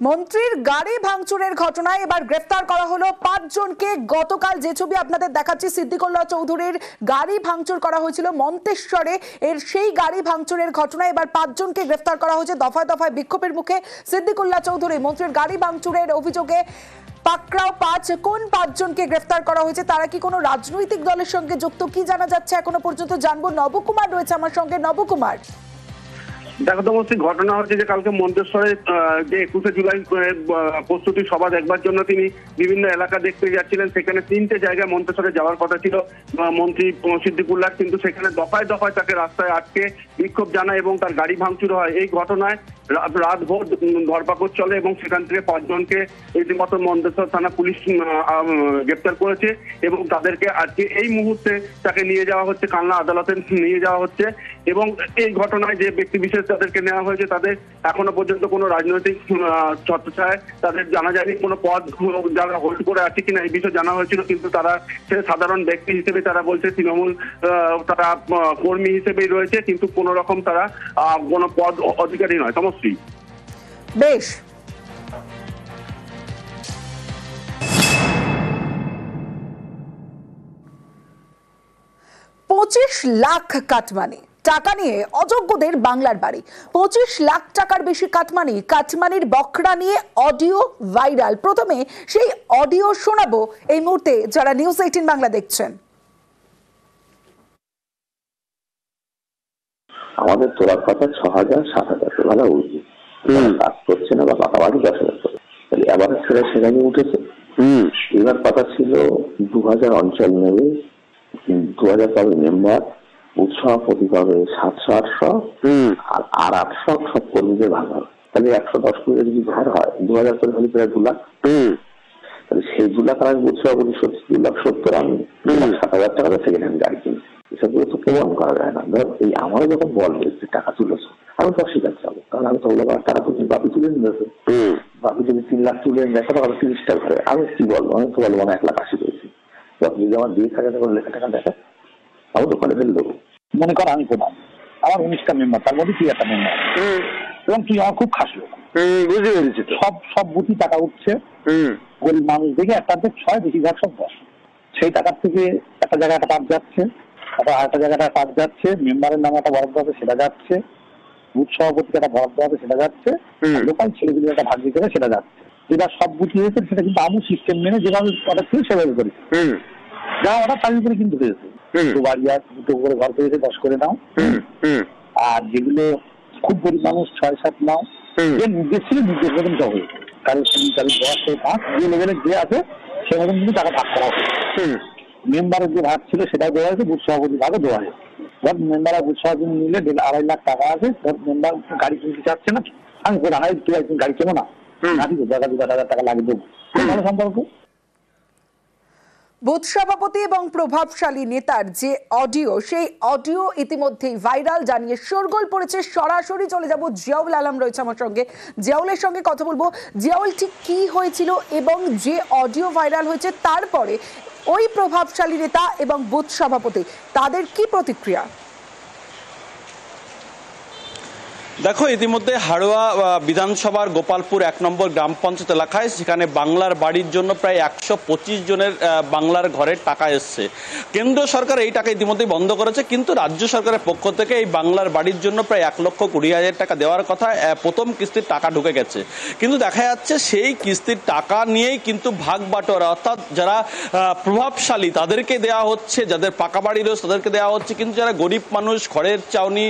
মন্ত্রীর গাড়ি ভাঙচুরের ঘটনায় এবার গ্রেফতার করা হলো 5 জনকে। গতকাল যে ছবি আপনাদের দেখাচ্ছি, সিদ্দিকুল্লাহ চৌধুরীর গাড়ি ভাঙচুর করা হয়েছিল মন্তেশ্বরে, এর সেই গাড়ি ভাঙচুরের ঘটনায় এবার 5 জনকে গ্রেফতার করা হয়েছে। দফায় দফায় বিক্ষোভের মুখে সিদ্দিকুল্লাহ চৌধুরী। মন্ত্রীর গাড়ি ভাঙচুরের অভিযোগে পাকড়াও 5। কোন 5 জনকে গ্রেফতার করা হয়েছে, তারা কি কোনো রাজনৈতিক দলের সঙ্গে যুক্ত, কি জানা যাচ্ছে এখনো পর্যন্ত জানবো। নবকুমার রয়েছে আমার সঙ্গে। নবকুমার, দেখো তো ঘটনা হচ্ছে যে কালকে মন্তেশ্বরে যে 21শে জুলাই প্রস্তুতি সভা দেখবার জন্য তিনি বিভিন্ন এলাকা দেখতে যাচ্ছিলেন। সেখানে 3টে জায়গায় মন্তেশ্বরে যাওয়ার কথা ছিল মন্ত্রী সিদ্দিকুল্লাহ, কিন্তু সেখানে দফায় দফায় তাকে রাস্তায় আটকে বিক্ষোভ জানায় এবং তার গাড়ি ভাঙচুর হয়। এই ঘটনায় রাতভর ধরপাকড় চলে এবং সেখান থেকে 5 জনকে রীতিমতো মন্তেশ্বর থানা পুলিশ গ্রেপ্তার করেছে এবং তাদেরকে আজকে এই মুহূর্তে তাকে নিয়ে যাওয়া হচ্ছে, কালনা আদালতে নিয়ে যাওয়া হচ্ছে। এবং এই ঘটনায় যে ব্যক্তি বিশেষ তাদেরকে নেওয়া হয়েছে তাদের এখনো পর্যন্ত কোনো রাজনৈতিক ছত্রছায়ায় তাদের জানা যায়নি, কোনো পদ যারা হোল্ড করে আছে কিনা এই বিষয়ে জানা হয়েছিল, কিন্তু তারা সাধারণ ব্যক্তি হিসেবে তারা বলছে তৃণমূল তারা কর্মী হিসেবেই রয়েছে, কিন্তু কোনো রকম তারা কোনো পদ অধিকারী নয়। সমস্যা বেশ। $25 লাখ কাটমানি টাকা নিয়ে অযোগ্যদের বাংলার বাড়ি। 25 লাখ টাকার বেশি কাটমানি, কাটমানির বকরা নিয়ে অডিও ভাইরাল। প্রথমে সেই অডিও শোনাবো এই মুহূর্তে যারা নিউজ 18 বাংলা দেখছেন। আমাদের তোলার কথা 6,000 7,000 টাকা উঠবে, কাজ করছে না বা পাকাবাড়ি 10,000 করে, তাহলে আবার সেখানে উঠেছে। এবার কথা ছিল 2,000 অঞ্চল নেবে, 2,000 পাবে মেম্বার, উৎসভাপতি পাবে 700-800, আর 800 সব কর্মীদের ভাগ হবে। তাহলে 110 করে যদি ভাগ হয় 2,000 করে হলে প্রায় 2 লাখ। তাহলে সেই 2 লাখ আমি উৎসভাপতি 2,70,000, আমি 7,000 টাকা সেকেন্ড হ্যান্ড গাড়ি কিনছি। এসবগুলো তো প্রমাণ করা যায় না। ধর এই আমারও যখন বলবে যে টাকা তুলেছো, আমি তো অস্বীকার চাবো, কারণ আমি তো টাকা তুলি, বাপি তুলে নিয়েছে। বাপি যদি 3 লাখ তুলে নিয়ে 30টা ঘরে, আমি কি বলবো? আমি তো বলবো 1,80,000 পেয়েছি। বাপি যদি আমার 20,000 টাকা লেখা টাকা দেখে, আমি তো করে ফেল দেবো। মনে কর আমি প্রধান, আমার 19টা মেম্বার, তার মধ্যে তুই একটা মেম্বার, এবং তুই আমার খুব খাস লোক, বুঝতে পেরেছি। সব বুথি টাকা উঠছে, গরিব মানুষ দেখে একটাতে 6, বেশিরভাগ সব 10। সেই টাকার থেকে একটা জায়গায় একটা কাজ যাচ্ছে, আরেকটা জায়গাটা কাজ যাচ্ছে, মেম্বারের নামে একটা বরাদ্দ হবে সেটা যাচ্ছে, বুথ সভাপতিকে একটা বরাদ্দ হবে সেটা যাচ্ছে, লোকাল ছেলেগুলো একটা ভাগ দিতে হবে সেটা যাচ্ছে। যেটা সব বুথি হয়েছে সেটা কিন্তু আমি সিস্টেম মেনে যেভাবে অর্ডার ছিল সেভাবে করেছি। যা অর্ডার তার উপরে কিন্তু হয়েছে। তো বাড়ি দুটো করে ঘর পেয়েছে 10 করে নাও, আর যেগুলো খুব গরিব মানুষ 6-7 নাও। যে নির্দেশ ছিল নির্দেশ মতন সব হয়েছে। কারো 10 যে লেভেলে যে আছে সে মতন কিন্তু টাকা ভাগ করা হয়েছে। মেম্বারের যে ভাগ ছিল সেটা দেওয়া হয়েছে, বুথ সভাপতি ভাগে দেওয়া হয়েছে। ধর মেম্বার আর বুথ সভাপতি মিলে 2.5 লাখ টাকা আছে। ধর মেম্বার গাড়ি কিনতে চাচ্ছে না, আমি বলি তুই একদিন গাড়ি কেনো না, দিব 2,000 টাকা লাগে দেবো, ভালো সম্পর্ক। বুথ সভাপতি এবং প্রভাবশালী নেতার যে অডিও, সেই অডিও ইতিমধ্যেই ভাইরাল, জানিয়ে শোরগোল পড়েছে। সরাসরি চলে যাব, জিয়াউল আলম রয়েছে আমার সঙ্গে, জিয়াউলের সঙ্গে কথা বলবো। জিয়াউল, ঠিক কি হয়েছিল এবং যে অডিও ভাইরাল হয়েছে তারপরে ওই প্রভাবশালী নেতা এবং বুথ সভাপতি তাদের কি প্রতিক্রিয়া? দেখো, ইতিমধ্যে হাড়োয়া বিধানসভার গোপালপুর 1 নম্বর গ্রাম পঞ্চায়েত এলাকায় সেখানে বাংলার বাড়ির জন্য প্রায় 125 জনের বাংলার ঘরের টাকা এসছে। কেন্দ্র সরকার এই টাকা ইতিমধ্যেই বন্ধ করেছে, কিন্তু রাজ্য সরকারের পক্ষ থেকে এই বাংলার বাড়ির জন্য প্রায় 1,20,000 টাকা দেওয়ার কথা। প্রথম কিস্তির টাকা ঢুকে গেছে, কিন্তু দেখা যাচ্ছে সেই কিস্তির টাকা নিয়েই কিন্তু ভাগ বাটোয়ারা, অর্থাৎ যারা প্রভাবশালী তাদেরকে দেওয়া হচ্ছে, যাদের পাকা বাড়ি রয়েছে তাদেরকে দেওয়া হচ্ছে, কিন্তু যারা গরিব মানুষ, খড়ের চাউনি,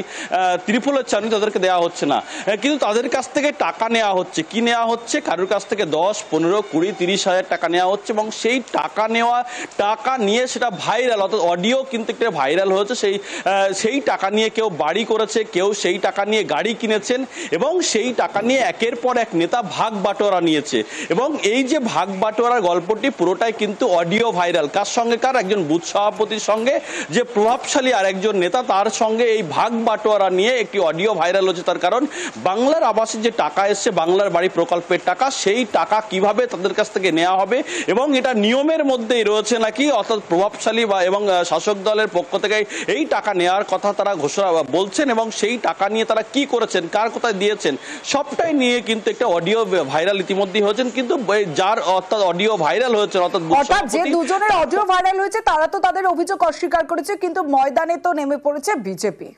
ত্রিপলের চাউনি, তাদেরকে দেওয়া হচ্ছে না। কিন্তু তাদের কাছ থেকে টাকা নেওয়া হচ্ছে। কি নেওয়া হচ্ছে? কারোর কাছ থেকে 10, 15, 20, 30,000 টাকা নেওয়া হচ্ছে, এবং সেই টাকা নিয়ে সেটা ভাইরাল, অর্থাৎ অডিও কিন্তু একটা ভাইরাল হয়েছে। সেই টাকা নিয়ে কেউ বাড়ি করেছে, কেউ সেই টাকা নিয়ে গাড়ি কিনেছেন, এবং সেই টাকা নিয়ে একের পর এক নেতা ভাগ বাটোয়ারা নিয়েছে। এবং এই যে ভাগ বাটোয়ারার গল্পটি পুরোটাই কিন্তু অডিও ভাইরাল। কার সঙ্গে কার? একজন বুথ সভাপতির সঙ্গে, যে প্রভাবশালী আর একজন নেতা, তার সঙ্গে এই ভাগ বাটোয়ারা নিয়ে একটি অডিও ভাইরাল হচ্ছে। তার কারণ বাংলার আবাসের যে টাকা এসছে, বাংলার বাড়ি প্রকল্পের টাকা, সেই টাকা কিভাবে তাদের কাছ থেকে নেওয়া হবে এবং এটা নিয়মের মধ্যেই রয়েছে নাকি, অর্থাৎ প্রভাবশালী বা এবং শাসক দলের পক্ষ থেকে এই টাকা নেওয়ার কথা তারা ঘোষণা বলছেন এবং সেই টাকা নিয়ে তারা কি করেছেন, কার কোথায় দিয়েছেন, সবটাই নিয়ে কিন্তু একটা অডিও ভাইরাল ইতিমধ্যেই হয়েছেন। কিন্তু যার অর্থাৎ অডিও ভাইরাল হয়েছে, অর্থাৎ যে দুজনের অডিও ভাইরাল হয়েছে তারা তো তাদের অভিযোগ অস্বীকার করেছে, কিন্তু ময়দানে তো নেমে পড়েছে বিজেপি।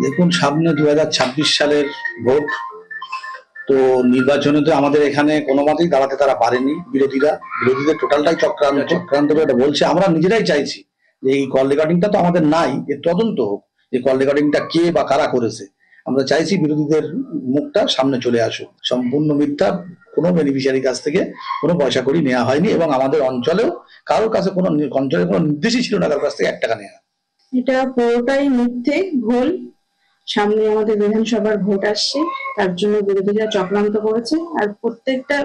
দেখুন, সামনে 2026 সালের ভোট, তো নির্বাচনে তো আমাদের এখানে কোনো মতেই দাঁড়াতে তারা পারেনি। বিরোধীদের টোটালটাই চক্রান্ত করে বলছে। আমরা নিজেরাই চাইছি যে এই কল রেকর্ডিংটা তো আমাদের নাই, এর তদন্ত হোক, যে কল রেকর্ডিংটা কে বা কারা করেছে। আমরা চাইছি বিরোধীদের মুখটা সামনে চলে আসুক। সম্পূর্ণ মিথ্যা, কোনো বেনিফিশিয়ারির কাছ থেকে কোনো পয়সা কড়ি নেওয়া হয়নি এবং আমাদের অঞ্চলেও কারোর কাছে কোনো অঞ্চলে কোনো নির্দেশই ছিল না কারোর কাছ থেকে 1 টাকা নেওয়া। এটা পুরোটাই মিথ্যে, ভুল। সামনে আমাদের বিধানসভার ভোট আসছে, তার জন্য বিরোধীরা চক্রান্ত করেছে। আর প্রত্যেকটা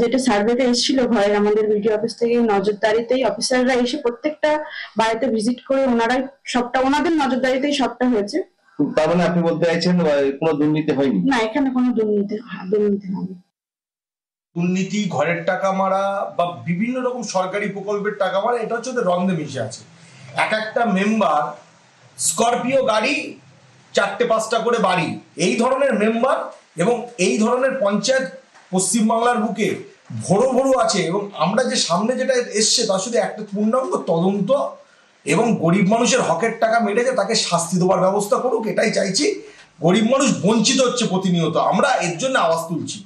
যেটা সার্ভেটা এসেছিল ঘরে, আমাদের বিডিও অফিস থেকে নজরদারিতেই অফিসাররা এসে প্রত্যেকটা বাড়িতে ভিজিট করে ওনারাই সবটা, ওনাদের নজরদারিতেই সবটা হয়েছে। তার মানে আপনি বলতে চাইছেন কোনো দুর্নীতি হয়নি? না, এখানে কোনো দুর্নীতি হয়নি। দুর্নীতি, ঘরের টাকা মারা বা বিভিন্ন রকম সরকারি প্রকল্পের টাকা মারা, এটা হচ্ছে ওদের রন্ধে মিশে আছে। এক একটা মেম্বার স্করপিও গাড়ি, 4-5টা করে বাড়ি, এই ধরনের মেম্বার এবং এই ধরনের পঞ্চায়েত পশ্চিমবাংলার বুকে ভরো ভরো আছে। এবং আমরা যে সামনে যেটা এসছে তার শুধু একটা পূর্ণাঙ্গ তদন্ত এবং গরিব মানুষের হকের টাকা মেটেছে তাকে শাস্তি দেওয়ার ব্যবস্থা করুক, এটাই চাইছি। গরিব মানুষ বঞ্চিত হচ্ছে প্রতিনিয়ত, আমরা এর জন্য আওয়াজ তুলছি।